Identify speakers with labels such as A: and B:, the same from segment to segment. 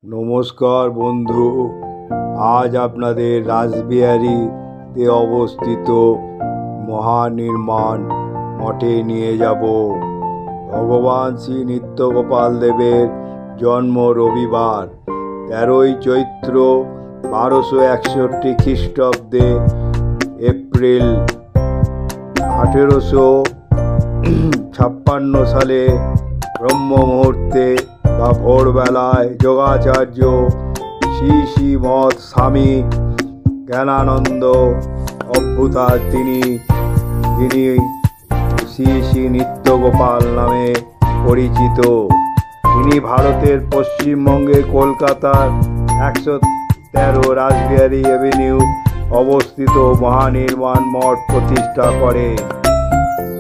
A: নমস্কার বন্ধু, আজ আপনাদের রাসবিহারীতে অবস্থিত মহানির্মাণ মঠে নিয়ে যাব। ভগবান শ্রী নিত্যগোপাল দেবের জন্ম রবিবার 13ই চৈত্র 1261 খ্রিস্টাব্দে এপ্রিল 1856 সালে ব্রহ্ম মুহূর্তে বা ভোরবেলায় যোগাচার্য শ্রী শ্রীমৎ স্বামী জ্ঞানানন্দ অভ্যুতার তিনি শ্রী শ্রী নিত্যগোপাল নামে পরিচিত। তিনি ভারতের পশ্চিমবঙ্গে কলকাতার 113 রাসবিহারী এভিনিউ অবস্থিত মহানির্মাণ মঠ প্রতিষ্ঠা করেন।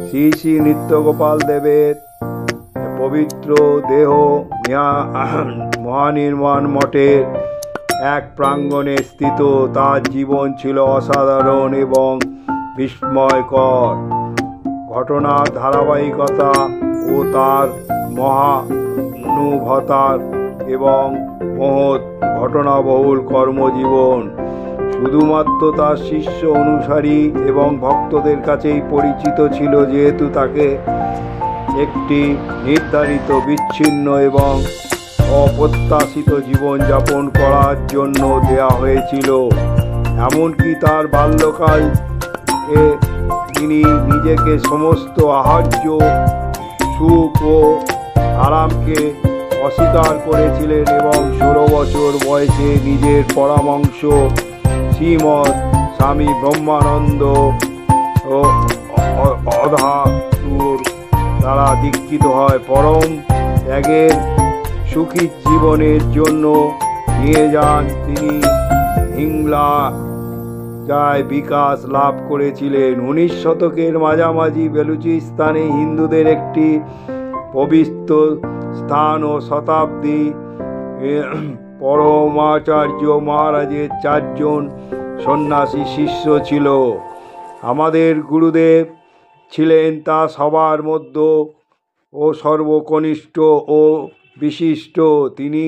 A: শ্রী শ্রী নিত্যগোপাল দেবের পবিত্র দেহ মহানির্মাণ মঠের এক প্রাঙ্গণে স্থিত। তার জীবন ছিল অসাধারণ এবং বিস্ময়কর ঘটনার ধারাবাহিকতা ও তার মহানুভবতার এবং মহৎ ঘটনাবহুল কর্মজীবন শুধুমাত্র তার শিষ্য অনুসারী এবং ভক্তদের কাছেই পরিচিত ছিল, যেহেতু তাকে একটি নির্ধারিত বিচ্ছিন্ন এবং অপ্রত্যাশিত জীবনযাপন করার জন্য দেয়া হয়েছিল। এমনকি তার বাল্যকাল তিনি নিজেকে সমস্ত আহার্য সুখ ও আরামকে অস্বীকার করেছিলেন এবং 16 বছর বয়সে নিজের পরামর্শ শ্রীমৎ স্বামী ব্রহ্মানন্দ ও অধাতুর দ্বারা দীক্ষিত হয়। পরম ত্যাগের সুখী জীবনের জন্য নিয়ে যান তিনি হিমালয় বিকাশ লাভ করেছিলেন। 19 শতকের মাঝামাঝি বেলুচিস্তানে হিন্দুদের একটি পবিত্র স্থান ও শতাব্দী পরমাচার্য মহারাজের 4 জন সন্ন্যাসী শিষ্য ছিল। আমাদের গুরুদেব ছিলেন তা সবার মধ্যে ও সর্বকনিষ্ঠ ও বিশিষ্ট। তিনি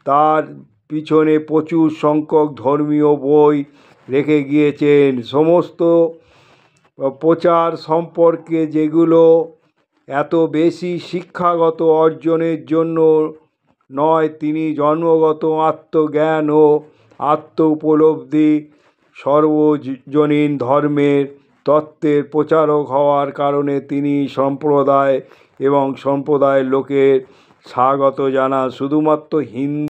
A: তার পিছনে প্রচুর সংখ্যক ধর্মীয় বই রেখে গিয়েছেন, সমস্ত প্রচার সম্পর্কে, যেগুলো এত বেশি শিক্ষাগত অর্জনের জন্য নয়, তিনি জন্মগত আত্মজ্ঞান ও আত্ম উপলব্ধি সর্বজনীন ধর্মের তত্ত্বের প্রচারক হওয়ার কারণে তিনি সম্প্রদায় এবং সম্প্রদায়ের লোকের স্বাগত জানান। শুধুমাত্র হিন্দু